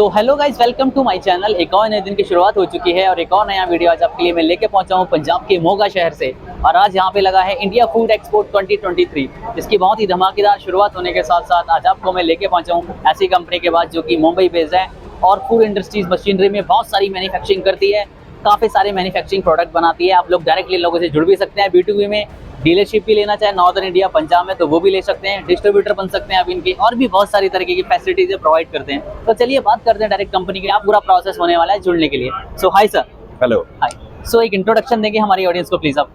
So hello guys, welcome to my channel. एक और नए दिन की शुरुआत हो चुकी है और एक और नया वीडियो आज आपके लिए मैं लेके पहुंचा हूं पंजाब के मोगा शहर से। और आज यहां पे लगा है इंडिया फूड एक्सपो 2023, जिसकी बहुत ही धमाकेदार शुरुआत होने के साथ साथ आज आपको मैं लेके पहुंचा हूं ऐसी कंपनी के बाद जो कि मुंबई बेस्ड है और फूड इंडस्ट्रीज मशीनरी में बहुत सारी मैन्युफैक्चरिंग करती है, काफ़ी सारे मैन्युफैक्चरिंग प्रोडक्ट बनाती है। आप लोग डायरेक्टली लोगों से जुड़ भी सकते हैं B2B में, डीलरशिप भी लेना चाहे नॉर्दर्न इंडिया पंजाब में तो वो भी ले सकते हैं, डिस्ट्रीब्यूटर बन सकते हैं आप इनके, और भी बहुत सारी तरीके की फैसिलिटीज प्रोवाइड करते हैं। तो चलिए बात करते हैं डायरेक्ट कंपनी के, आप पूरा प्रोसेस होने वाला है जुड़ने के लिए। सो हाय सर। हेलो। हाय। सो एक इंट्रोडक्शन देंगे हमारी ऑडियंस को प्लीज आप।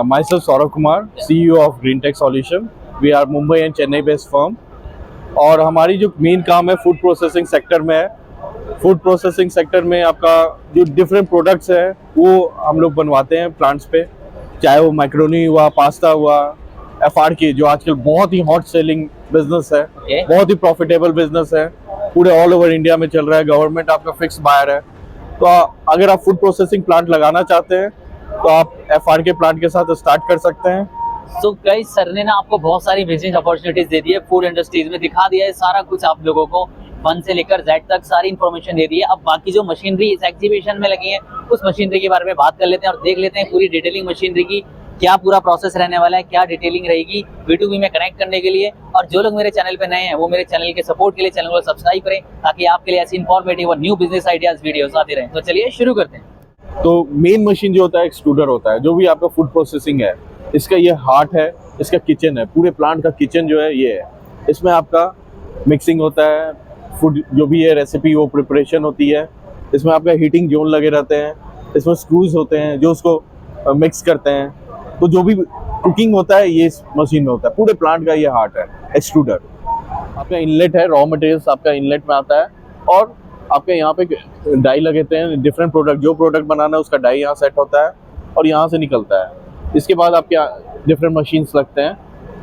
Myself Saurabh Kumar, CEO of Green Tech Solution. We are Mumbai and Chennai based firm. और हमारी जो मेन काम है फूड प्रोसेसिंग सेक्टर में है। फूड प्रोसेसिंग सेक्टर में आपका जो डिफरेंट प्रोडक्ट्स है वो हम लोग बनवाते हैं प्लांट्स पे, चाहे वो मैक्रोनी हुआ, पास्ता हुआ, FRK जो आजकल बहुत ही हॉट सेलिंग बिजनेस है, बहुत ही प्रॉफिटेबल बिजनेस है, पूरे ऑल ओवर इंडिया में चल रहा है। गवर्नमेंट आपका फिक्स बायर है, तो अगर आप फूड प्रोसेसिंग प्लांट लगाना चाहते हैं तो आप FRK प्लांट के साथ स्टार्ट कर सकते हैं। सो गाइस, सर ने ना आपको बहुत सारी बिजनेस अपॉर्चुनिटीज दे दी है, फूड इंडस्ट्रीज में दिखा दिया है सारा कुछ आप लोगों को, 1 से लेकर Z तक सारी इन्फॉर्मेशन दे दी है। अब बाकी जो मशीनरी इस एग्जीबिशन में लगी है उस मशीनरी के बारे में बात कर लेते हैं और देख लेते हैं पूरी डिटेलिंग मशीनरी की, क्या पूरा प्रोसेस रहने वाला है, क्या डिटेलिंग रहेगी B2B में कनेक्ट करने के लिए। और जो लोग मेरे चैनल पे नए हैं वो मेरे चैनल के सपोर्ट के लिए चैनल को सब्सक्राइब करें ताकि आपके लिए ऐसी इन्फॉर्मेटिव और न्यू बिजनेस आइडियाज वीडियोस आते रहें। तो चलिए शुरू करते हैं। तो मेन मशीन जो होता है एक्सट्रूडर होता है, जो भी आपका फूड प्रोसेसिंग है, इसका ये हार्ट है, इसका किचन है, पूरे प्लांट का किचन जो है ये है। इसमें आपका मिक्सिंग होता है, फूड जो भी है रेसिपी वो प्रिपरेशन होती है, इसमें आपका हीटिंग जोन लगे रहते हैं, इसमें स्क्रूज होते हैं जो उसको मिक्स करते हैं। तो जो भी कुकिंग होता है ये इस मशीन में होता है, पूरे प्लांट का ये हार्ट है एक्सट्रूडर। आपका इनलेट है, रॉ मटेरियल्स आपका इनलेट में आता है और आपके यहाँ पे डाई लगते हैं, डिफरेंट प्रोडक्ट, जो प्रोडक्ट बनाना है उसका डाई यहाँ सेट होता है और यहाँ से निकलता है। इसके बाद आपके डिफरेंट मशीन्स लगते हैं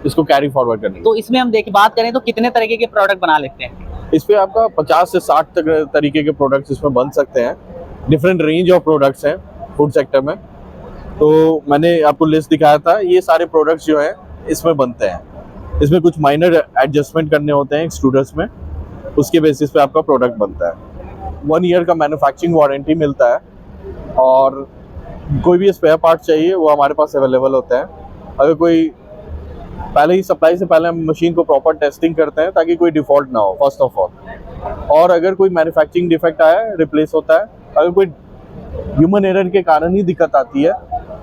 इसको कैरी फॉरवर्ड करने के। तो इसमें हम बात करें तो कितने तरीके के प्रोडक्ट बना लेते हैं? इस पे आपका 50 से 60 तरीके के प्रोडक्ट्स इसमें बन सकते हैं। डिफरेंट रेंज ऑफ प्रोडक्ट्स हैं फूड सेक्टर में। तो मैंने आपको लिस्ट दिखाया था, ये सारे प्रोडक्ट्स जो हैं इसमें बनते हैं। इसमें कुछ माइनर एडजस्टमेंट करने होते हैं एक्सट्रूडर्स में, उसके बेसिस पे आपका प्रोडक्ट बनता है। 1 ईयर का मैन्युफैक्चरिंग वारंटी मिलता है और कोई भी स्पेयर पार्ट चाहिए वो हमारे पास अवेलेबल होता है। अगर कोई पहले ही सप्लाई से पहले हम मशीन को प्रॉपर टेस्टिंग करते हैं ताकि कोई डिफॉल्ट ना हो फर्स्ट ऑफ ऑल, और अगर कोई मैन्युफैक्चरिंग डिफेक्ट आया है रिप्लेस होता है। अगर कोई ह्यूमन एरर के कारण ही दिक्कत आती है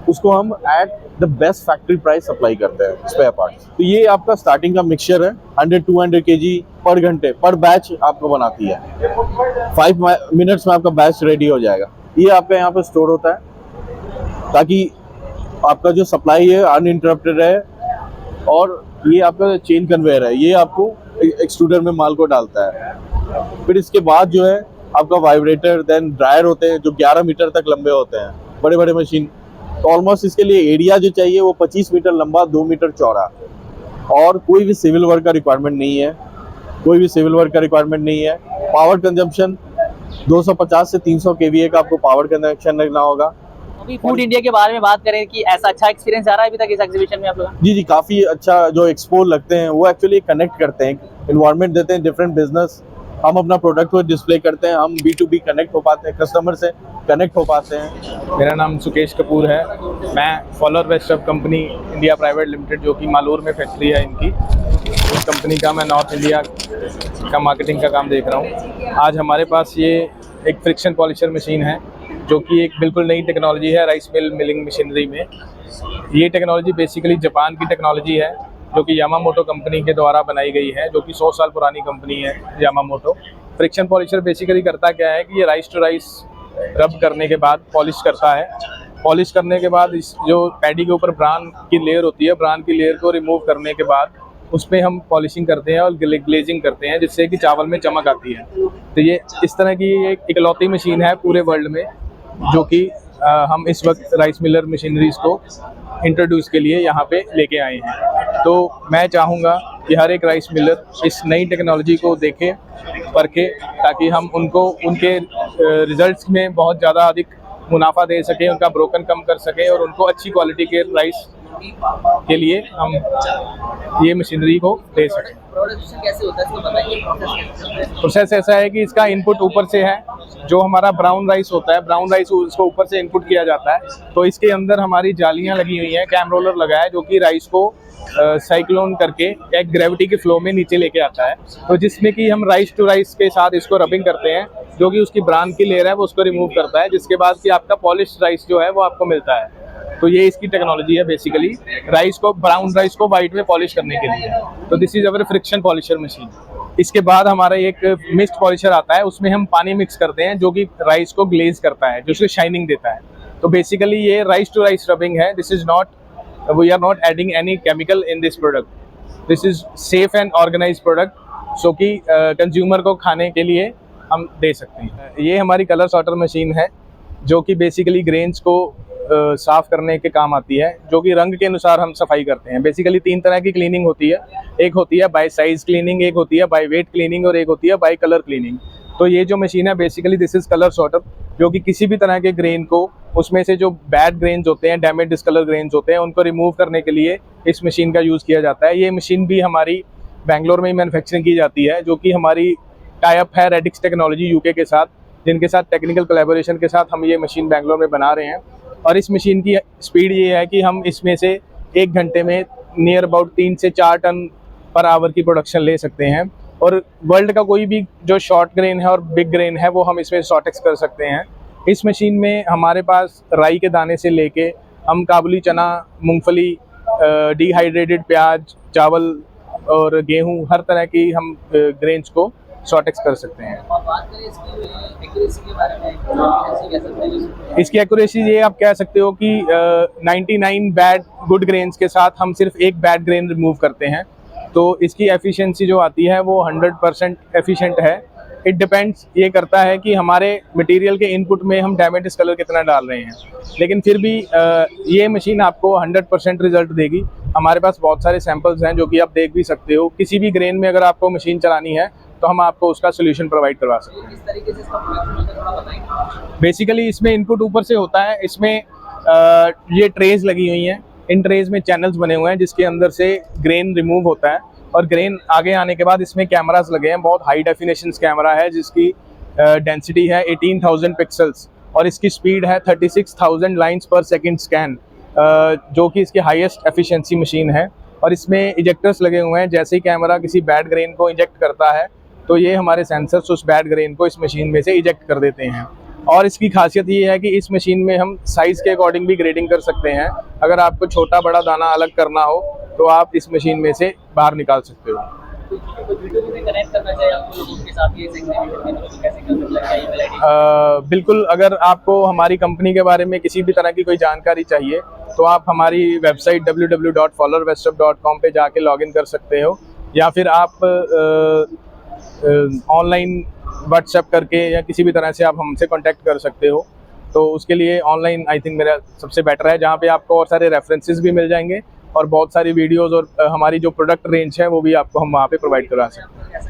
उसको हम at the best factory price supply करते हैं स्पेयर पार्ट्स। तो ये आपका स्टार्टिंग का मिक्सचर है, 100-200 kg पर घंटे पर बैच आपको बनाती है। 5 मिनट्स में आपका बैच रेडी हो जाएगा। ये आपका यहाँ पे स्टोर होता है ताकि आपका जो सप्लाई है अनइंटरप्टेड रहे, और ये आपका चेन कन्वेयर है, ये आपको एक्सट्रूडर में माल को डालता है। फिर इसके बाद जो है आपका वाइब्रेटर, देन ड्रायर होते हैं जो 11 मीटर तक लंबे होते हैं, बड़े बड़े मशीन। तो ऑलमोस्ट इसके लिए एरिया जो चाहिए वो 25 मीटर लंबा, 2 मीटर चौड़ा, और कोई भी सिविल वर्क का रिक्वायरमेंट नहीं है, कोई भी सिविल वर्क का रिक्वायरमेंट नहीं है। पावर कंजम्पशन 250 से 300 kVA का आपको पावर कंजम्पशन रखना होगा। अभी फूड इंडिया के बारे में बात करें कि ऐसा अच्छा एक्सपीरियंस आ रहा है अभी तक इस एग्जीबिशन में आप लोग? जी, काफ़ी अच्छा। जो एक्सपो लगते हैं वो एक्चुअली कनेक्ट करते हैं, इन्वायरमेंट देते हैं, डिफरेंट बिजनेस। हम अपना प्रोडक्ट को डिस्प्ले करते हैं, हम B2B कनेक्ट हो पाते हैं, कस्टमर से कनेक्ट हो पाते हैं। मेरा नाम सुकेश कपूर है, मैं follower west of company India private limited, जो कि मालूर में फैक्ट्री है इनकी, उस कंपनी का मैं नॉर्थ इंडिया का मार्केटिंग का काम देख रहा हूँ। आज हमारे पास ये एक फ्रिक्शन पॉलिशर मशीन है जो कि एक बिल्कुल नई टेक्नोलॉजी है राइस मिल मिलिंग मशीनरी में। ये टेक्नोलॉजी बेसिकली जापान की टेक्नोलॉजी है जो कि यामामोटो कंपनी के द्वारा बनाई गई है, जो कि 100 साल पुरानी कंपनी है यामामोटो। फ्रिक्शन पॉलिशर बेसिकली करता क्या है कि ये राइस टू राइस रब करने के बाद पॉलिश करता है। पॉलिश करने के बाद इस जो पैडी के ऊपर ब्रान की लेयर होती है, ब्रान की लेयर को रिमूव करने के बाद उस पर हम पॉलिशिंग करते हैं और ग्लेजिंग करते हैं, जिससे कि चावल में चमक आती है। तो ये इस तरह की एक इकलौती मशीन है पूरे वर्ल्ड में जो कि हम इस वक्त राइस मिलर मशीनरीज को इंट्रोड्यूस के लिए यहाँ पे लेके आए हैं। तो मैं चाहूँगा कि हर एक राइस मिलर इस नई टेक्नोलॉजी को देखे, परखे, ताकि हम उनको उनके रिजल्ट्स में बहुत ज़्यादा अधिक मुनाफा दे सकें, उनका ब्रोकन कम कर सकें और उनको अच्छी क्वालिटी के राइस के लिए हम ये मशीनरी को दे सकें। प्रोडक्शन कैसे होता है इसको बताइए, प्रोसेस कैसे चलता है? प्रोसेस ऐसा है कि इसका इनपुट ऊपर से है, जो हमारा ब्राउन राइस होता है, ब्राउन राइस उसको ऊपर से इनपुट किया जाता है। तो इसके अंदर हमारी जालियां लगी हुई हैं, कैम रोलर लगा है, जो कि राइस को साइक्लोन करके एक ग्रेविटी के फ्लो में नीचे लेके आता है। तो जिसमें कि हम राइस टू राइस के साथ इसको रबिंग करते हैं, जो कि उसकी ब्रान की लेयर है वो उसको रिमूव करता है, जिसके बाद कि आपका पॉलिश राइस जो है वो आपको मिलता है। तो ये इसकी टेक्नोलॉजी है बेसिकली, राइस को, ब्राउन राइस को वाइट में पॉलिश करने के लिए। तो this is our friction polisher machine. इसके बाद हमारा एक मिस्ट पॉलिशर आता है, उसमें हम पानी मिक्स करते हैं, जो कि राइस को ग्लेज करता है, जो उसको शाइनिंग देता है। तो बेसिकली ये राइस टू राइस रबिंग है। This is not, we are not adding any chemical in this product. This is safe and organize product, so कि कंज्यूमर को खाने के लिए हम दे सकते हैं। ये हमारी कलर सॉर्टर मशीन है, जो कि बेसिकली ग्रेन्स को साफ करने के काम आती है, जो कि रंग के अनुसार हम सफाई करते हैं। बेसिकली 3 तरह की क्लीनिंग होती है, एक होती है बाय साइज क्लीनिंग, एक होती है बाय वेट क्लीनिंग और एक होती है बाय कलर क्लीनिंग। तो ये जो मशीन है basically this is colour sorter, जो कि किसी भी तरह के ग्रेन को, उसमें से जो बैड ग्रेन्स होते हैं, डैमेज डिस्कलर ग्रेन्स होते हैं, उनको रिमूव करने के लिए इस मशीन का यूज़ किया जाता है। ये मशीन भी हमारी बेंगलोर में ही मैन्युफैक्चरिंग की जाती है, जो कि हमारी टाई अप है रेडिक्स टेक्नोलॉजी यूके के साथ, जिनके साथ टेक्निकल कोलैबोरेशन के साथ हम ये मशीन बेंगलोर में बना रहे हैं। और इस मशीन की स्पीड ये है कि हम इसमें से 1 घंटे में नियर अबाउट 3 से 4 टन पर आवर की प्रोडक्शन ले सकते हैं। और वर्ल्ड का कोई भी जो शॉर्ट ग्रेन है और बिग ग्रेन है वो हम इसमें सॉर्टेक्स कर सकते हैं। इस मशीन में हमारे पास राई के दाने से लेके हम काबुली चना, मूंगफली, डिहाइड्रेटेड प्याज, चावल और गेहूं, हर तरह की हम ग्रेन्स को सॉर्टेक्स कर सकते हैं। और बात करें इसकी एक्यूरेसी के बारे में, कैसे कह सकते हैं? इसकी एक्यूरेसी ये आप कह सकते हो कि 99 बैड गुड ग्रेन्स के साथ हम सिर्फ एक बैड ग्रेन रिमूव करते हैं। तो इसकी एफिशिएंसी जो आती है वो 100% एफिशिएंट है। इट डिपेंड्स, ये करता है कि हमारे मटेरियल के इनपुट में हम डैमेज डिस्कलर कितना डाल रहे हैं, लेकिन फिर भी ये मशीन आपको 100% रिजल्ट देगी। हमारे पास बहुत सारे सैंपल्स हैं जो कि आप देख भी सकते हो। किसी भी ग्रेन में अगर आपको मशीन चलानी है तो हम आपको उसका सोल्यूशन प्रोवाइड करवा सकते हैं। किस तरीके से इसका प्रोडक्शन होता है थोड़ा बताएंगे? बेसिकली इसमें इनपुट ऊपर से होता है, इसमें ये ट्रेज लगी हुई हैं, इन ट्रेज में चैनल्स बने हुए हैं जिसके अंदर से ग्रेन रिमूव होता है। और ग्रेन आगे आने के बाद इसमें कैमरास लगे हैं, बहुत हाई डेफिनेशन कैमरा है जिसकी डेंसिटी है 18,000 पिक्सल्स और इसकी स्पीड है 36,000 लाइन्स पर सेकेंड स्कैन, जो कि इसकी हाईएस्ट एफिशिएंसी मशीन है। और इसमें इजेक्टर्स लगे हुए हैं, जैसे ही कैमरा किसी बैड ग्रेन को इंजेक्ट करता है तो ये हमारे सेंसर्स उस बैड ग्रेन को इस मशीन में से इजेक्ट कर देते हैं। और इसकी खासियत ये है कि इस मशीन में हम साइज़ के अकॉर्डिंग भी ग्रेडिंग कर सकते हैं। अगर आपको छोटा बड़ा दाना अलग करना हो तो आप इस मशीन में से बाहर निकाल सकते हो। तो वीडियो में कनेक्ट करना चाहिए आपको लोगों के साथ, ये एग्जीबिशन में तो कैसे कर सकते हैं? ईमेल आईडी बिल्कुल, अगर आपको हमारी कंपनी के बारे में किसी भी तरह की कोई जानकारी चाहिए तो आप हमारी वेबसाइट www.followerwestuf.com पे जाके लॉगिन कर सकते हो, या फिर आप ऑनलाइन व्हाट्सएप करके या किसी भी तरह से आप हमसे कांटेक्ट कर सकते हो। तो उसके लिए ऑनलाइन आई थिंक मेरा सबसे बेटर है, जहाँ पे आपको और सारे रेफरेंसेस भी मिल जाएंगे और बहुत सारी वीडियोस और हमारी जो प्रोडक्ट रेंज है वो भी आपको हम वहाँ पे प्रोवाइड करवा सकते हैं।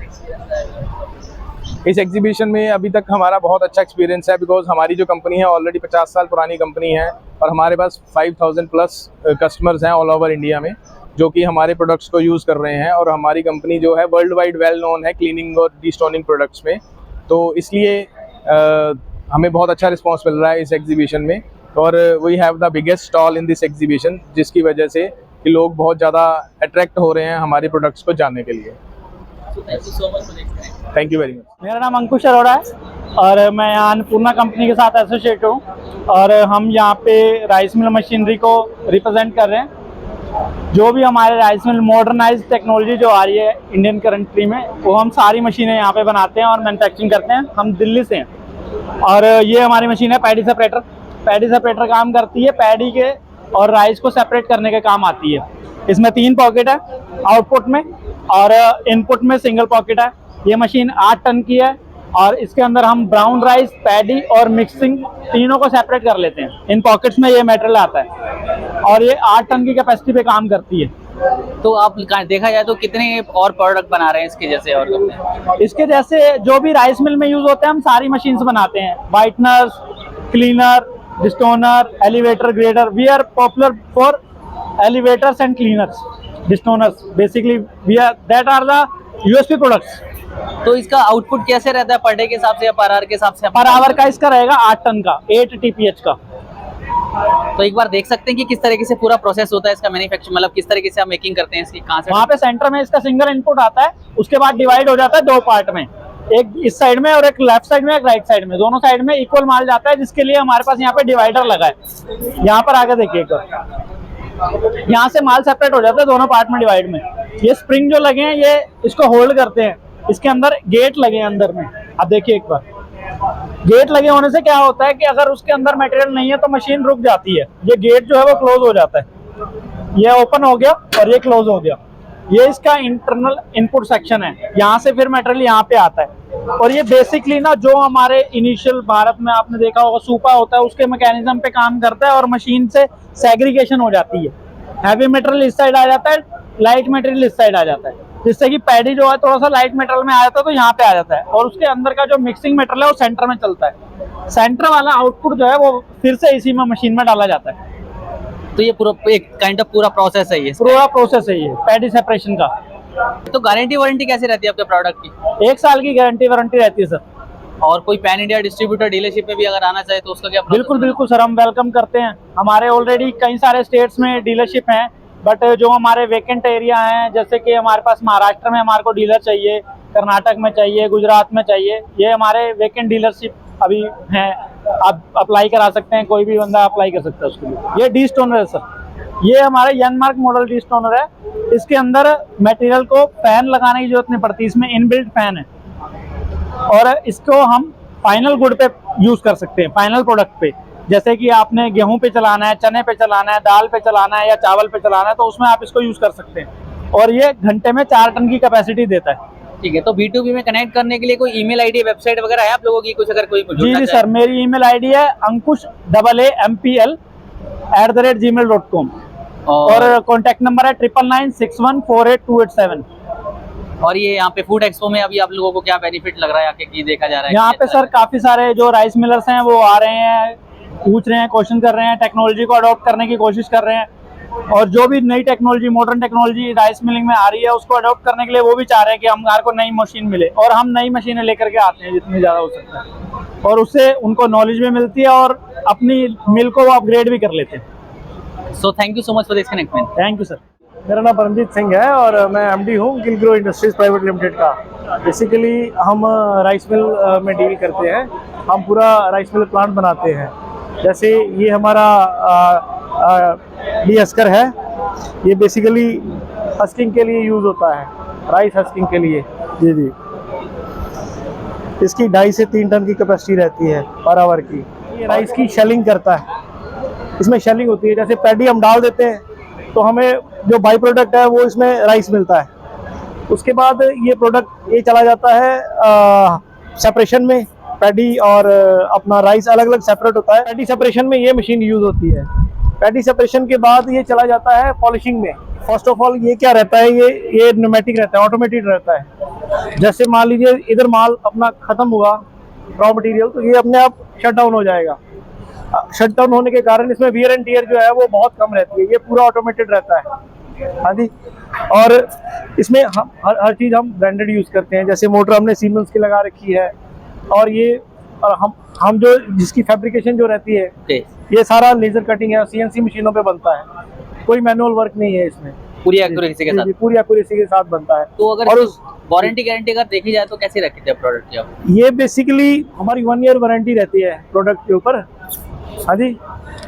इस एग्जीबिशन में अभी तक हमारा बहुत अच्छा एक्सपीरियंस है, बिकॉज हमारी जो कंपनी है ऑलरेडी 50 साल पुरानी कंपनी है और हमारे पास 5,000 प्लस कस्टमर्स हैं ऑल ओवर इंडिया में, जो कि हमारे प्रोडक्ट्स को यूज़ कर रहे हैं। और हमारी कंपनी जो है वर्ल्ड वाइड वेल नोन है क्लीनिंग और डीस्टोनिंग प्रोडक्ट्स में, तो इसलिए हमें बहुत अच्छा रिस्पांस मिल रहा है इस एग्जीबिशन में। और we have the biggest stall in this exhibition, जिसकी वजह से कि लोग बहुत ज़्यादा अट्रैक्ट हो रहे हैं हमारे प्रोडक्ट्स को जानने के लिए। Thank you so much for explaining. Thank you very much. मेरा नाम अंकुश अरोड़ा है और मैं यहाँ अन्नपूर्णा कंपनी के साथ एसोसिएट हूँ और हम यहाँ पे राइस मिल मशीनरी को रिप्रेजेंट कर रहे हैं। जो भी हमारे राइस मिल मॉडर्नाइज टेक्नोलॉजी जो आ रही है इंडियन कंट्री में, वो हम सारी मशीनें यहाँ पे बनाते हैं और मैन्युफैक्चरिंग करते हैं। हम दिल्ली से हैं और ये हमारी मशीन है पैडी सेपरेटर। पैडी सेपरेटर काम करती है पैडी के और राइस को सेपरेट करने के काम आती है। इसमें 3 पॉकेट है आउटपुट में और इनपुट में सिंगल पॉकेट है। ये मशीन 8 टन की है और इसके अंदर हम ब्राउन राइस, पैडी और मिक्सिंग तीनों को सेपरेट कर लेते हैं। इन पॉकेट्स में ये मटेरियल आता है और ये 8 टन की कैपेसिटी पे काम करती है। तो आप देखा जाए तो कितने और प्रोडक्ट बना रहे हैं इसके जैसे और कंपनी? इसके जैसे जो भी राइस मिल में यूज होते हैं हम सारी मशीन बनाते हैं। Whiteners, cleaner, destoner, elevator, grader. We are popular for elevators and cleaners, distoners. Basically, that are the USP products. तो इसका आउटपुट कैसे रहता है, पर डे के हिसाब से या पर आवर के हिसाब से? पर आवर का इसका रहेगा 8 टन का, 8 TPH का। तो एक बार देख सकते हैं कि किस तरीके से पूरा प्रोसेस होता है इसका मैन्युफैक्चर, मतलब किस तरीके से आप मेकिंग करते हैं इसकी, कहाँ से? वहाँ पे सेंटर में इसका सिंगल इनपुट आता है, उसके बाद डिवाइड हो जाता है 2 पार्ट में, एक इस साइड में और एक लेफ्ट साइड में, एक राइट साइड में। दोनों साइड में इक्वल माल जाता है, जिसके लिए हमारे पास यहाँ पे डिवाइडर लगा है। यहाँ पर आगे देखिए, यहाँ से माल सेपरेट हो जाता है दोनों पार्ट में, डिवाइड में। ये स्प्रिंग जो लगे हैं ये इसको होल्ड करते हैं। इसके अंदर गेट लगे हैं अंदर में, अब देखिए एक बार। गेट लगे होने से क्या होता है कि अगर उसके अंदर मटेरियल नहीं है तो मशीन रुक जाती है। ये गेट जो है वो क्लोज हो जाता है, ये ओपन हो गया और ये क्लोज हो गया। ये इसका इंटरनल इनपुट सेक्शन है, यहाँ से फिर मटेरियल यहाँ पे आता है। और ये बेसिकली ना जो हमारे इनिशियल भारत में आपने देखा होगा सूपा होता है, उसके मैकेनिज्म पे काम करता है और मशीन से सेग्रीगेशन हो जाती है। हैवी मटेरियल इस साइड आ जाता है, लाइट मटेरियल इस साइड आ जाता है, जिससे कि पैडी जो है थोड़ा सा लाइट मटेरियल में आ जाता है तो यहाँ पे आ जाता है। और उसके अंदर का जो मिक्सिंग मटेरियल है वो सेंटर में चलता है। सेंटर वाला आउटपुट जो है वो फिर से इसी में मशीन में डाला जाता है। तो ये पूरा एक काइंड ऑफ पूरा प्रोसेस है ये? पूरा प्रोसेस है ये पैडी सेपरेशन का। तो गारंटी वारंटी कैसे रहती है आपके प्रोडक्ट की? 1 साल की गारंटी वारंटी रहती है सर। और कोई पैन इंडिया डिस्ट्रीब्यूटर डीलरशिप में भी अगर आना चाहे तो उसका क्या process बिल्कुल है? बिल्कुल सर, हम वेलकम करते हैं। हमारे ऑलरेडी कई सारे स्टेट्स में डीलरशिप हैं, बट जो हमारे वेकेंट एरिया हैं, जैसे कि हमारे पास महाराष्ट्र में हमारे को डीलर चाहिए, कर्नाटक में चाहिए, गुजरात में चाहिए, ये हमारे वेकेंट डीलरशिप अभी हैं। आप अप्लाई करा सकते हैं, कोई भी बंदा अप्लाई कर सकता है उसके लिए। ये डी स्टोनर है सर, ये हमारे यनमार्क मॉडल डी स्टोनर है। इसके अंदर मटेरियल को फैन लगाने की जरूरत नहीं पड़ती, इसमें इनबिल्ट फैन है और इसको हम फाइनल गुड पे यूज कर सकते हैं, फाइनल प्रोडक्ट पे। जैसे कि आपने गेहूं पे चलाना है, चने पे चलाना है, दाल पे चलाना है या चावल पे चलाना है, तो उसमें आप इसको यूज कर सकते हैं। और ये घंटे में 4 टन की कैपेसिटी देता है। ठीक है, तो B2B में कनेक्ट करने के लिए कोई ईमेल आईडी, वेबसाइट वगैरह है आप लोगों की? कुछ अगर कोई जी सर, मेरी ईमेल आईडी है ankush@ampl@gmail.com और कॉन्टेक्ट नंबर है 9996148287। और ये यहाँ पे फूड एक्सपो में अभी आप लोगों को क्या बेनिफिट लग रहा है आके कि देखा जा रहा है? यहाँ पे सर काफी सारे जो राइस मिलर्स हैं वो आ रहे हैं, पूछ रहे हैं, क्वेश्चन कर रहे हैं, टेक्नोलॉजी को अडॉप्ट करने की कोशिश कर रहे हैं। और जो भी नई technology, modern technology rice milling में आ रही है, उसको अडॉप्ट करने के लिए वो भी चाह रहे हैं कि हमारे को नई मशीन मिले। और हम नई मशीनें लेकर के आते हैं जितनी ज़्यादा हो सकता है, और उससे उनको नॉलेज भी मिलती है और अपनी मिल को वो अपग्रेड भी कर लेते हैं। So thank you so much for this connectment. Thank you sir. मेरा नाम परमजीत सिंह है और मैं एमडी हूँ गिलग्रो इंडस्ट्रीज प्राइवेट लिमिटेड का। बेसिकली हम राइस मिल में डील करते हैं, हम पूरा राइस मिल प्लांट बनाते हैं। जैसे ये हमारा डी हस्कर है, ये बेसिकली हस्किंग के लिए यूज़ होता है, राइस हस्किंग के लिए। जी जी, इसकी 2.5 से 3 टन की कैपेसिटी रहती है पर आवर की। ये राइस की शेलिंग करता है, इसमें शेलिंग होती है। जैसे पैडी हम डाल देते हैं तो हमें जो बाई प्रोडक्ट है वो इसमें राइस मिलता है। उसके बाद ये प्रोडक्ट ये चला जाता है सेपरेशन में। पैडी और अपना राइस अलग अलग सेपरेट होता है। पैडी सेपरेशन में ये मशीन यूज होती है। पैडी सेपरेशन के बाद ये चला जाता है पॉलिशिंग में। फर्स्ट ऑफ ऑल ये क्या रहता है, ये न्यूमेटिक रहता है, ऑटोमेटेड रहता है। जैसे मान लीजिए इधर माल अपना खत्म हुआ रॉ मटेरियल, तो ये अपने आप शट डाउन हो जाएगा। शट डाउन होने के कारण इसमें वियर एंड टियर जो है वो बहुत कम रहती है, ये पूरा ऑटोमेटेड रहता है। हाँ जी, और इसमें हम हर चीज़ हम ब्रांडेड यूज़ करते हैं। जैसे मोटर हमने सीमेंस की लगा रखी है, और ये और हम जो जिसकी फैब्रिकेशन जो रहती है ये सारा लेजर कटिंग है, CNC मशीनों पे बनता है, कोई मैनुअल वर्क नहीं है इसमें, पूरी एक्यूरेसी के साथ। पूरी एक्यूरेसी के साथ बनता है। तो अगर और वारंटी गारंटी अगर देखी जाए तो कैसे रखते हैं प्रोडक्ट की आप? ये बेसिकली हमारी 1 ईयर वारंटी रहती है प्रोडक्ट के ऊपर। हाँ जी,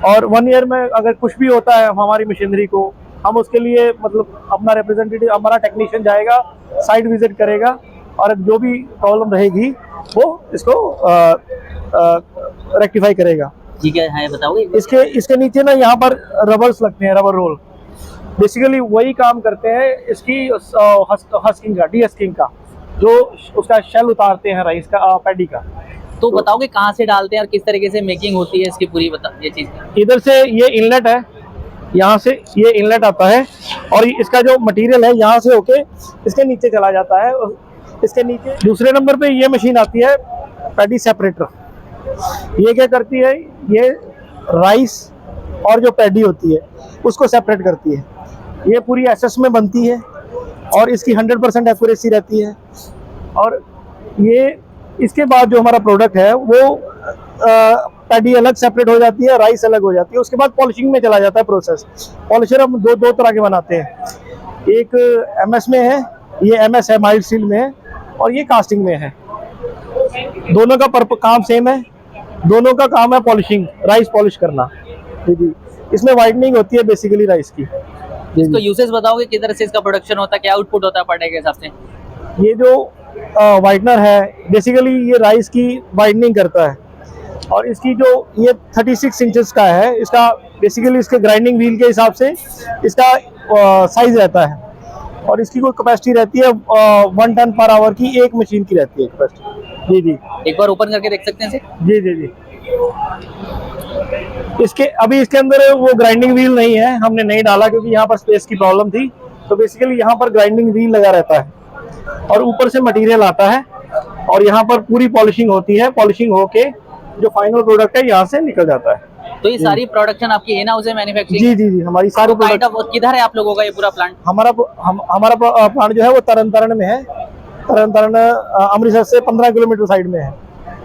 और 1 ईयर में अगर कुछ भी होता है हमारी मशीनरी को, हम उसके लिए मतलब अपना रिप्रेजेंटेटिव, हमारा टेक्नीशियन जाएगा, साइट विजिट करेगा, और जो भी प्रॉब्लम रहेगी वो इसको रेक्टिफाई करेगा। ठीक है, बताओगे? इसके नीचे ना यहाँ पर रबर्स लगते हैं, रबर रोल। बेसिकली वही काम करते हैं इसकी हस्किंग का, डी हस्किंग का, जो उसका शेल उतारते हैं राइस का, पैडी का। तो बताओगे कहाँ से डालते हैं और किस तरीके से मेकिंग होती है इसकी पूरी, बता ये चीज़। इधर से ये इनलेट है, यहाँ से ये इनलेट आता है, और इसका जो मटेरियल है यहाँ से होके इसके नीचे चला जाता है। इसके नीचे दूसरे नंबर पे ये मशीन आती है पैडी सेपरेटर। ये क्या करती है, ये राइस और जो पैडी होती है उसको सेपरेट करती है। ये पूरी एसएस में बनती है और इसकी 100% एक्यूरेसी रहती है। और ये इसके बाद जो हमारा प्रोडक्ट है वो पैडी अलग सेपरेट हो जाती है, राइस अलग हो जाती है। उसके बाद पॉलिशिंग में चला जाता है प्रोसेस। पॉलिशर हम दो तरह के बनाते हैं, एक एमएस में है, ये एमएस है माइल्ड स्टील में है, और ये कास्टिंग में है। दोनों का काम सेम है, दोनों का काम है पॉलिशिंग, राइस पॉलिश करना। जी, इसमें वाइडनिंग होती है बेसिकली राइस की। इसको यूसेज बताओगे किधर से इसका प्रोडक्शन होता है, क्या आउटपुट होता है पर डे के हिसाब से? ये जो वाइटनर है बेसिकली ये राइस की वाइडनिंग करता है, और इसकी जो ये 36 इंचेस का है, इसका बेसिकली इसके ग्राइंडिंग व्हील के हिसाब से इसका साइज रहता है। और इसकी कोई कैपेसिटी रहती है 1 टन पर आवर की, एक मशीन की रहती है कैपेसिटी। जी जी, एक बार ओपन करके देख सकते हैं इसे? जी जी जी। इसके अंदर वो ग्राइंडिंग व्हील नहीं है, हमने नहीं डाला क्योंकि यहाँ पर स्पेस की प्रॉब्लम थी। तो बेसिकली यहाँ पर ग्राइंडिंग व्हील लगा रहता है और ऊपर से मटेरियल आता है और यहाँ पर पूरी पॉलिशिंग होती है। पॉलिशिंग होके जो फाइनल प्रोडक्ट है यहाँ से निकल जाता है। तो ये सारी प्रोडक्शन आपकी इन हाउस है मैन्युफैक्चरिंग? जी जी जी, हमारी सारी काइंड ऑफ किधर है आप लोगों का ये पूरा प्लांट? हमारा प्लांट जो है वो तरन में है। तरन अमृतसर से 15 किलोमीटर साइड में है।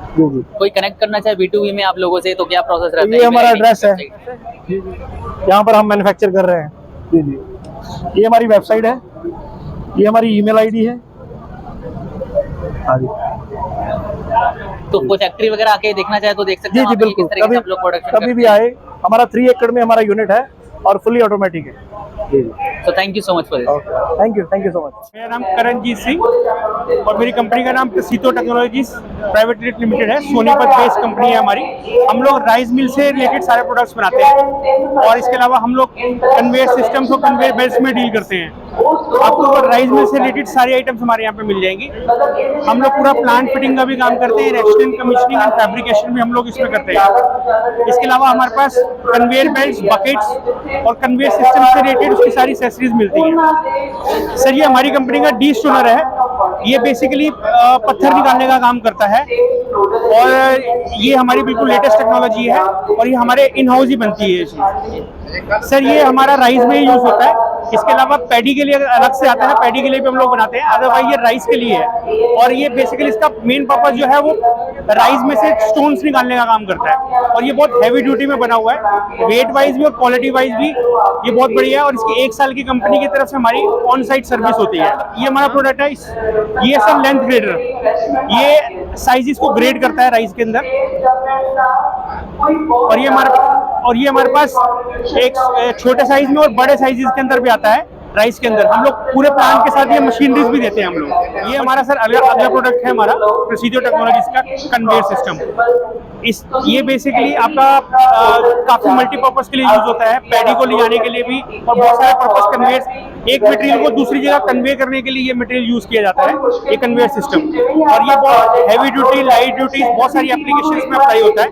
जी जी। कोई कनेक्ट करना चाहे B2B में आप लोगों से तो क्या प्रोसेस रहता है? ये हमारा एड्रेस है, यहाँ पर हम मैन्युफैक्चर कर रहे हैं। जी जी, ये हमारी वेबसाइट है, ये हमारी ईमेल आईडी है। हाँ जी। तो कोई फैक्ट्री वगैरह आके देखना चाहे तो देख सकते जी हैं? जी बिल्कुल, कभी भी आए। हमारा 3 एकड़ में हमारा यूनिट है और फुली ऑटोमेटिक है। जी जी। So thank you so much for this. Thank you so much. मेरा नाम करणजीत सिंह और मेरी कंपनी का नाम प्रसीतो टेक्नोलॉजीज प्राइवेट लिमिटेड है। सोनीपत बेस्ड कंपनी है हमारी। हम लोग राइस मिल से रिलेटेड सारे प्रोडक्ट्स बनाते हैं और इसके अलावा हम लोग कन्वेयर सिस्टम्स और कन्वेयर बेल्ट्स में डील करते हैं। आपको राइस मिल से रिलेटेड सारी आइटम्स हमारे यहाँ पे मिल जाएंगी। हम लोग पूरा प्लांट फिटिंग का भी काम करते हैं, रेस्टोरेंट कमीशनिंग एंड फैब्रिकेशन भी हम लोग इसमें करते हैं। इसके अलावा हमारे पास कन्वेयर बेल्ट्स, बकेट्स और कन्वेयर सिस्टम से रिलेटेड उसकी सारी एक्सेसरीज मिलती हैं। सर ये हमारी कंपनी का डी स्टोनर है। ये बेसिकली पत्थर निकालने का काम करता है और ये हमारी बिल्कुल लेटेस्ट टेक्नोलॉजी है और ये हमारे इन हाउस ही बनती है। सर ये हमारा राइस में यूज होता है। इसके अलावा पैडी के लिए अलग से आता है, पैडी के लिए भी हम लोग बनाते हैं। अदरवाइज ये राइस के लिए है और ये बेसिकली इसका मेन पर्पस जो है वो राइस में से स्टोन्स निकालने का काम करता है और ये बहुत हैवी ड्यूटी में बना हुआ है। वेट वाइज भी और क्वालिटी वाइज भी ये बहुत बढ़िया है और इसकी 1 साल की कंपनी की तरफ से हमारी ऑन साइट सर्विस होती है। ये हमारा प्रोडक्ट है, ये सर लेंथ ग्रेडर, ये साइजेस को ग्रेड करता है राइस के अंदर। और ये हमारे पास एक छोटे साइज में और बड़े साइजेस के अंदर भी आता है राइस के अंदर। हम लोग पूरे प्लांट के साथ ये मशीनरीज भी देते हैं हम लोग। ये हमारा सर अगला प्रोडक्ट है हमारा प्रोसीजर टेक्नोलॉजीज का कन्वेयर सिस्टम। ये बेसिकली आपका काफी मल्टीपर्पज के लिए यूज होता है, पैडी को ले जाने के लिए भी और बहुत सारे पर्पज कन्वेयर। एक मटेरियल को दूसरी जगह कन्वे करने के लिए ये मटेरियल यूज किया जाता है, ये कन्वेयर सिस्टम। और ये बहुत हैवी ड्यूटी, लाइट ड्यूटी, बहुत सारी एप्लीकेशंस में अप्लाई होता है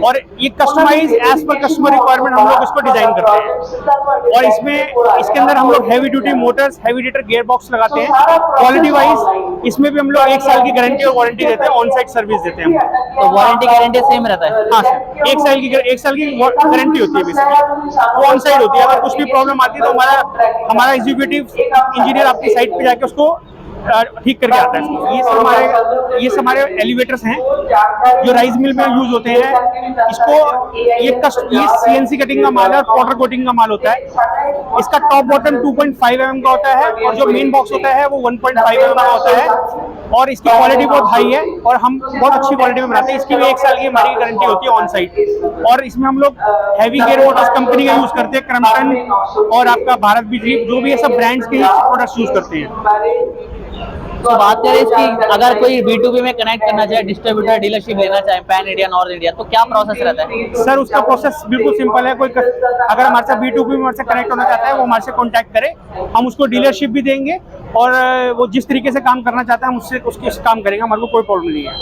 और ये customise as per customer requirement हम लोग इसको डिजाइन करते हैं। और इसके अंदर हम लोग heavy duty Motors, heavy duty gear box लगाते हैं। क्वालिटी वाइज इसमें भी हम लोग 1 साल की गारंटी और वारंटी देते हैं, ऑन साइट सर्विस देते हैं हम। तो वारंटी गारंटी सेम रहता है? हाँ सर, 1 साल की गारंटी होती है बेसिकली, वो ऑन साइड होती है। अगर कुछ भी प्रॉब्लम आती है तो हमारा एग्जीक्यूटिव इंजीनियर आपकी साइट पे जाके उसको ठीक करके आता है। ये हमारे एलिवेटर्स हैं जो राइस मिल में यूज होते हैं। ये CNC कटिंग का माल है और पाउडर कोटिंग का माल होता है। इसका टॉप बॉटम 2.5 mm का होता है और जो मेन बॉक्स होता है वो 1.5 mm का होता है और इसकी क्वालिटी बहुत हाई है और हम बहुत अच्छी क्वालिटी में बनाते हैं। इसकी भी 1 साल की हमारी गारंटी होती है ऑन साइट। और इसमें हम लोग हैवी गियर मोटर्स कंपनी का यूज करते हैं, क्रम्पटन और आपका भारत बिजली, जो भी ये सब ब्रांड्स के प्रोडक्ट्स यूज करते हैं। तो बात करें इसकी, अगर कोई B2B में कनेक्ट करना चाहे, डिस्ट्रीब्यूटर डीलरशिप लेना चाहे पैन इंडिया, नॉर्थ इंडिया, तो क्या प्रोसेस रहता है? सर उसका प्रोसेस बिल्कुल सिंपल है। अगर हमारे साथ B2B में हमारे से कनेक्ट होना चाहता है वो हमारे से कॉन्टैक्ट करे, हम उसको डीलरशिप भी देंगे और वो जिस तरीके से काम करना चाहता है हम उसके काम करेंगे, हमारे को कोई प्रॉब्लम नहीं है।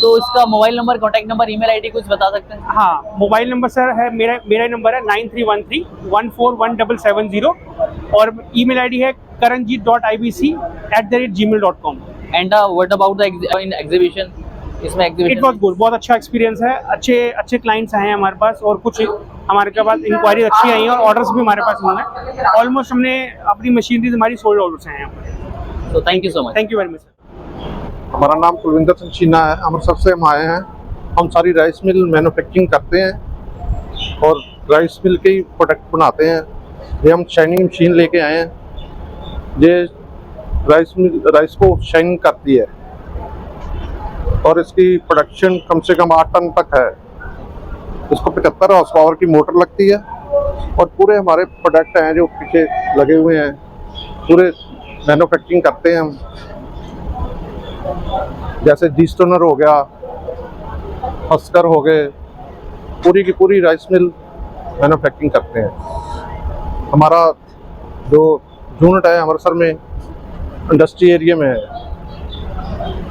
तो इसका mobile number, contact number, email ID कुछ बता सकते हैं? हाँ, मोबाइल नंबर सर है मेरा नंबर है 9313141770 और ईमेल आईडी है karanjeet.ibc@gmail.com। And what about the exhibition? इसमें इट एग्जीबिशन वॉज गुड, बहुत अच्छा एक्सपीरियंस है। अच्छे अच्छे क्लाइंट्स आए हैं हमारे पास और कुछ हमारे के पास इंक्वायरी अच्छी आई है और ऑर्डर्स भी हमारे पास हुए हैं। ऑलमोस्ट हमने अपनी मशीनरीज हमारी सोल्ड आउट हैं यहाँ पर। तो thank you so much. Thank you very much. हमारा नाम कुलविंदर सिंह चीना है, अमृतसर से हम आए हैं। हम सारी राइस मिल मैन्युफैक्चरिंग करते हैं और राइस मिल के ही प्रोडक्ट बनाते हैं। ये हम शाइनिंग मशीन लेके आए हैं, ये राइस को शाइनिंग करती है और इसकी प्रोडक्शन कम से कम 8 टन तक है। इसको 75 हॉर्स पावर की मोटर लगती है और पूरे हमारे प्रोडक्ट हैं जो पीछे लगे हुए हैं, पूरे मैन्युफैक्चरिंग करते हैं हम। जैसे जी-स्टोनर हो गया, हस्कर हो गए, पूरी की पूरी राइस मिल मैन्युफैक्चरिंग करते हैं। हमारा जो यूनिट है अमृतसर में इंडस्ट्री एरिया में है।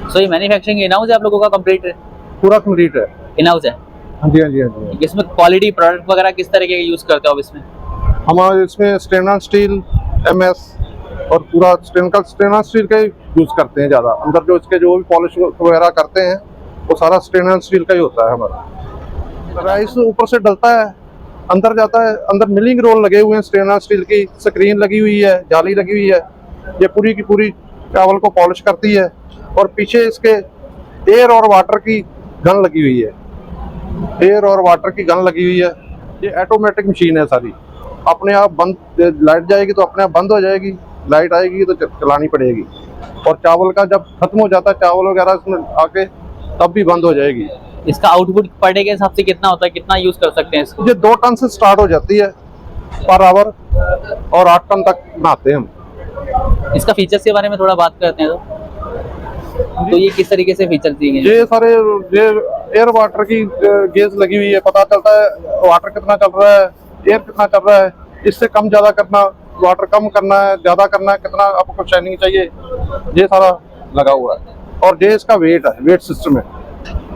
सो ये मैन्युफैक्चरिंग इन हाउस है आप लोगों का कंप्लीट है? पूरा कंप्लीट है। इन हाउस है? हाँ जी, हाँ जी, हाँ जी। इसमें क्वालिटी प्रोडक्ट वगैरह किस तरीके के यूज करते हो आप इसमें? हमारे इसमें स्टेनलेस स्टील, MS और पूरा स्टेनलेस स्टील का ही यूज करते हैं ज़्यादा। अंदर जो इसके जो भी पॉलिश वगैरह करते हैं वो सारा स्टेनलेस स्टील का ही होता है हमारा। राइस ऊपर से डलता है, अंदर जाता है, अंदर मिलिंग रोल लगे हुए हैं, स्टेनलेस स्टील की स्क्रीन लगी हुई है, जाली लगी हुई है। ये पूरी की पूरी चावल को पॉलिश करती है और पीछे इसके एयर और वाटर की गन लगी हुई है। एयर और वाटर की गन लगी हुई है। ये ऑटोमेटिक मशीन है सारी, अपने आप बंद, लाइट जाएगी तो अपने आप बंद हो जाएगी, लाइट आएगी तो चलानी पड़ेगी। और चावल का जब खत्म हो जाता है चावल वगैरह इसमें आके तब भी बंद हो जाएगी। इसका आउटपुट पर डे के हिसाब से कितना होता है, कितना यूज कर सकते हैं इसको? ये 2 टन से स्टार्ट हो जाती है पर आवर और 8 टन तक बनाते हैं हम। इसका फीचर्स के बारे में थोड़ा बात करते हैं तो ये किस तरीके से फीचर दिए गए हैं? ये सारे ये एयर वाटर की गेज लगी हुई है, पता चलता है वाटर कितना चल रहा है, एयर कितना चल रहा है। इससे कम ज़्यादा करना, वाटर कम करना है, ज़्यादा करना है, कितना आपको शाइनिंग चाहिए, ये सारा लगा हुआ है। और ये इसका वेट है, वेट सिस्टम है।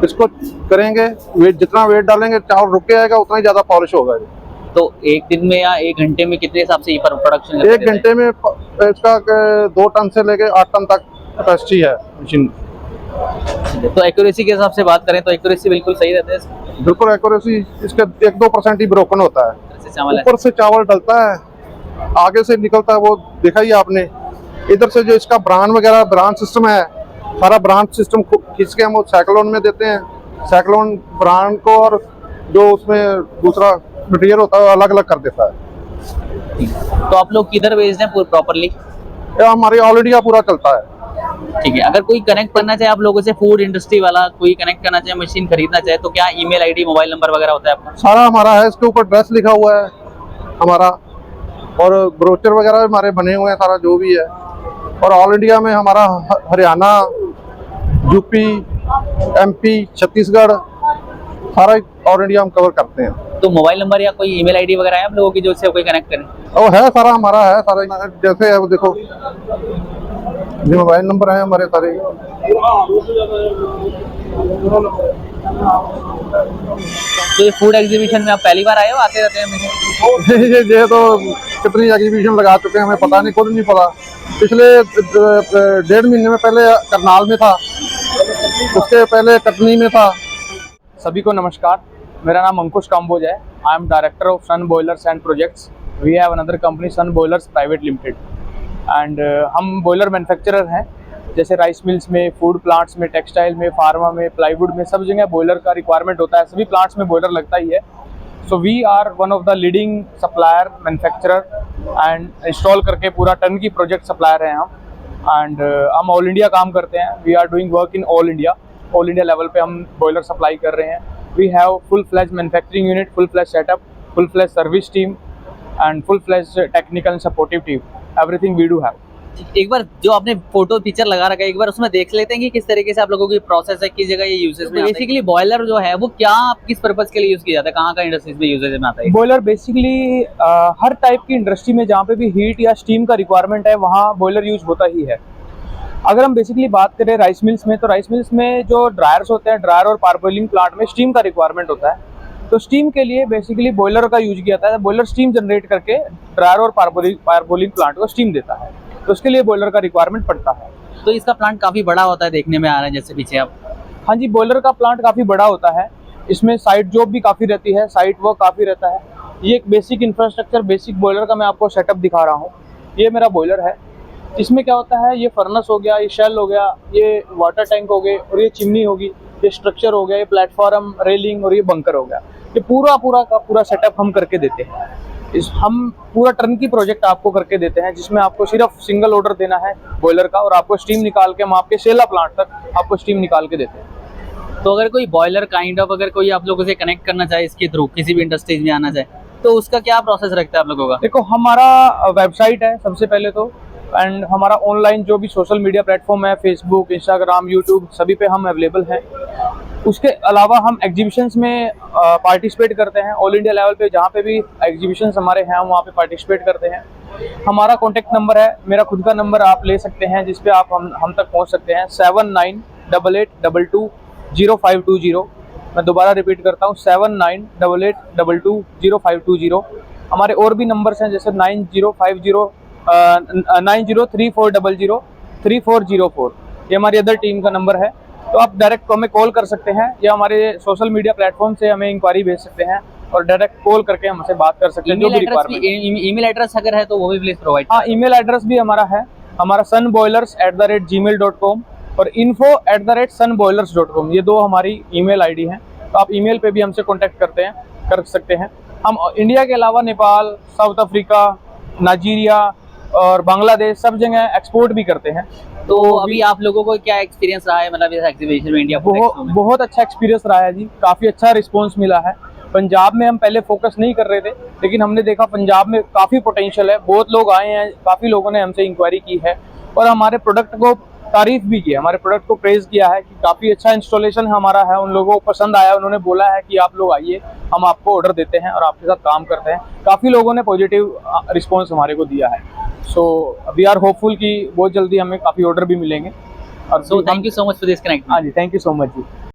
इसको करेंगे वेट, जितना वेट डालेंगे चावल रुक के आएगा उतना ही ज़्यादा पॉलिश होगा। तो एक दिन में या 1 घंटे में कितने हिसाब से ये प्रोडक्शन? 1 घंटे में इसका 2 टन से लेके 8 टन तक कैपेसिटी है मशीन। तो एक्यूरेसी के हिसाब से बात करें तो एक्यूरेसी बिल्कुल सही रहता है? बिल्कुल एक्यूरेसी इसका 1-2% ही ब्रोकन होता है। चावल है ऊपर से चावल डलता है, आगे से निकलता है, वो देखा ही आपने। इधर से जो इसका ब्रांड वगैरह, ब्रांड सिस्टम है, सारा ब्रांड सिस्टम खींच के हम साइक्लोन में देते हैं। साइक्लोन ब्रांड को और जो उसमें दूसरा मटेरियल होता है वो अलग अलग कर देता है। तो आप लोग किधर भेजते हैं प्रॉपरली? ये हमारे ऑल इंडिया पूरा चलता है। ठीक है, अगर कोई कनेक्ट करना चाहे आप लोगों से, फूड इंडस्ट्री वाला कोई कनेक्ट करना चाहे, मशीन खरीदना चाहे, तो क्या ईमेल आईडी, मोबाइल नंबर वगैरह होता है आपका? सारा हमारा है, इसके ऊपर एड्रेस लिखा हुआ है हमारा, और ब्रोचर वगैरह हमारे बने हुए हैं, सारा जो भी है। और ऑल इंडिया में हमारा हरियाणा, यूपी, MP, छत्तीसगढ़, सारा ऑल इंडिया हम कवर करते हैं। तो मोबाइल नंबर या कोई ईमेल आईडी वगैरह है आप लोगों की जो उससे कोई कनेक्ट करें? वो है, सारा हमारा है, सारा जैसे है वो देखो, ये मोबाइल नंबर है हमारे सारे। तो ये फूड एग्जीबिशन में आप पहली बार आए हो? आते रहते हैं हमेशा? ये तो कितनी एग्जीबिशन लगा चुके हैं, हमें पता नहीं, खुद नहीं पता। पिछले 1.5 महीने में पहले करनाल में था, उसके पहले कटनी में था। सभी को नमस्कार, मेरा नाम अंकुश काम्बोज है। I am director of Sun Boilers and projects. We have another company Sun Boilers private limited and हम बॉयलर मैन्युफैक्चरर हैं। जैसे राइस मिल्स में, फूड प्लांट्स में, टेक्सटाइल में, फार्मा में, प्लाईवुड में, सब जगह बॉयलर का रिक्वायरमेंट होता है। सभी प्लांट्स में बॉयलर लगता ही है। So we are one of the leading supplier manufacturer and install करके पूरा टन की प्रोजेक्ट सप्लायर हैं हम। एंड हम ऑल इंडिया काम करते हैं। We are doing work in all India level पे हम बॉयलर सप्लाई कर रहे हैं। We have full fledged manufacturing unit, full fledged setup, full fledged service team and full fledged technical and supportive team. Everything we do have. एक बार जो आपने photo picture लगा रखा है, एक बार उसमें देख लेते हैं कि किस तरीके से आप लोगों की प्रोसेस है, किस जगह ये यूजेस में आता है। बेसिकली बॉयलर जो है वो क्या, किस पर्पस के लिए यूज किया जाता है, कहाँ का इंडस्ट्रीज में यूजेज में आता है? बॉयलर बेसिकली हर टाइप की इंडस्ट्री में जहाँ पे भी हीट या स्टीम का रिक्वायरमेंट है वहाँ बॉयलर यूज होता ही है। अगर हम बेसिकली बात करें राइस मिल्स में, तो राइस मिल्स में जो ड्रायर्स होते हैं, ड्रायर और पारबॉइलिंग प्लांट में स्टीम का रिक्वायरमेंट होता है। तो स्टीम के लिए बेसिकली बॉयलर का यूज किया जाता है। बॉयलर स्टीम जनरेट करके ड्रायर और पारबॉइलिंग प्लांट को स्टीम देता है, तो उसके लिए बॉयलर का रिक्वायरमेंट पड़ता है। तो इसका प्लांट काफी बड़ा होता है, देखने में आ रहा है जैसे पीछे आप। हाँ जी, बॉयलर का प्लांट काफ़ी बड़ा होता है, इसमें साइट जॉब भी काफ़ी रहती है, साइट वर्क काफ़ी रहता है। ये एक बेसिक इंफ्रास्ट्रक्चर, बेसिक बॉयलर का मैं आपको सेटअप दिखा रहा हूँ। ये मेरा बॉयलर है। इसमें क्या होता है, ये फर्नेस हो गया, ये शेल हो गया, ये वाटर टैंक हो गए और ये चिमनी होगी, ये स्ट्रक्चर हो गया, ये प्लेटफॉर्म, रेलिंग और ये बंकर हो गया। ये पूरा सेटअप हम करके देते हैं। हम पूरा टर्नकी प्रोजेक्ट आपको करके देते हैं, जिसमें आपको सिर्फ सिंगल ऑर्डर देना है बॉयलर का और आपको स्टीम निकाल के हम आपके सेला प्लांट तक आपको स्टीम निकाल के देते हैं। तो अगर कोई बॉयलर काइंड ऑफ अगर कोई आप लोगों से कनेक्ट करना चाहे इसके थ्रू, किसी भी इंडस्ट्रीज में आना चाहे, तो उसका क्या प्रोसेस रखता है आप लोगों का? देखो, हमारा वेबसाइट है सबसे पहले तो, एंड हमारा ऑनलाइन जो भी सोशल मीडिया प्लेटफॉर्म है, फेसबुक, इंस्टाग्राम, यूट्यूब, सभी पे हम अवेलेबल हैं। उसके अलावा हम एग्जीबिशंस में पार्टिसिपेट करते हैं, ऑल इंडिया लेवल पे जहाँ पे भी एग्जीबिशंस हमारे हैं हम वहाँ पे पार्टिसिपेट करते हैं। हमारा कॉन्टैक्ट नंबर है, मेरा खुद का नंबर आप ले सकते हैं, जिस पे आप हम तक पहुँच सकते हैं, 7988220520। मैं दोबारा रिपीट करता हूँ, 7988220520। हमारे और भी नंबर्स हैं, जैसे 9034003404। ये हमारी अदर टीम का नंबर है, तो आप डायरेक्ट हमें कॉल कर सकते हैं या हमारे सोशल मीडिया प्लेटफॉर्म से हमें इंक्वायरी भेज सकते हैं और डायरेक्ट कॉल करके हमसे बात कर सकते हैं। जो भी रिक्वायरमेंट, ईमेल एड्रेस अगर है तो वो भी प्लीज प्रोवाइड। हाँ, ईमेल एड्रेस भी हमारा है, हमारा sunboilers@gmail.com और info@sunboilers.com, ये दो हमारी ईमेल आईडी हैं। तो आप ईमेल पे भी हमसे कांटेक्ट कर सकते हैं। हम इंडिया के अलावा नेपाल, साउथ अफ्रीका, नाइजीरिया और बांग्लादेश सब जगह एक्सपोर्ट भी करते हैं। तो अभी आप लोगों को क्या एक्सपीरियंस रहा है, मतलब इस एग्जीबिशन में, इंडिया फूड एक्सपो में? बहुत अच्छा एक्सपीरियंस रहा है जी, काफ़ी अच्छा रिस्पॉन्स मिला है। पंजाब में हम पहले फोकस नहीं कर रहे थे, लेकिन हमने देखा पंजाब में काफ़ी पोटेंशियल है, बहुत लोग आए हैं, काफ़ी लोगों ने हमसे इंक्वायरी की है और हमारे प्रोडक्ट को तारीफ भी की है, हमारे प्रोडक्ट को प्रेज किया है कि काफ़ी अच्छा इंस्टॉलेशन हमारा है। उन लोगों को पसंद आया, उन्होंने बोला है कि आप लोग आइए, हम आपको ऑर्डर देते हैं और आपके साथ काम करते हैं। काफ़ी लोगों ने पॉजिटिव रिस्पॉन्स हमारे को दिया है। सो वी आर होपफुल कि बहुत जल्दी हमें काफ़ी ऑर्डर भी मिलेंगे। और so thank you so much for this connect. हाँ जी, thank you so much ji.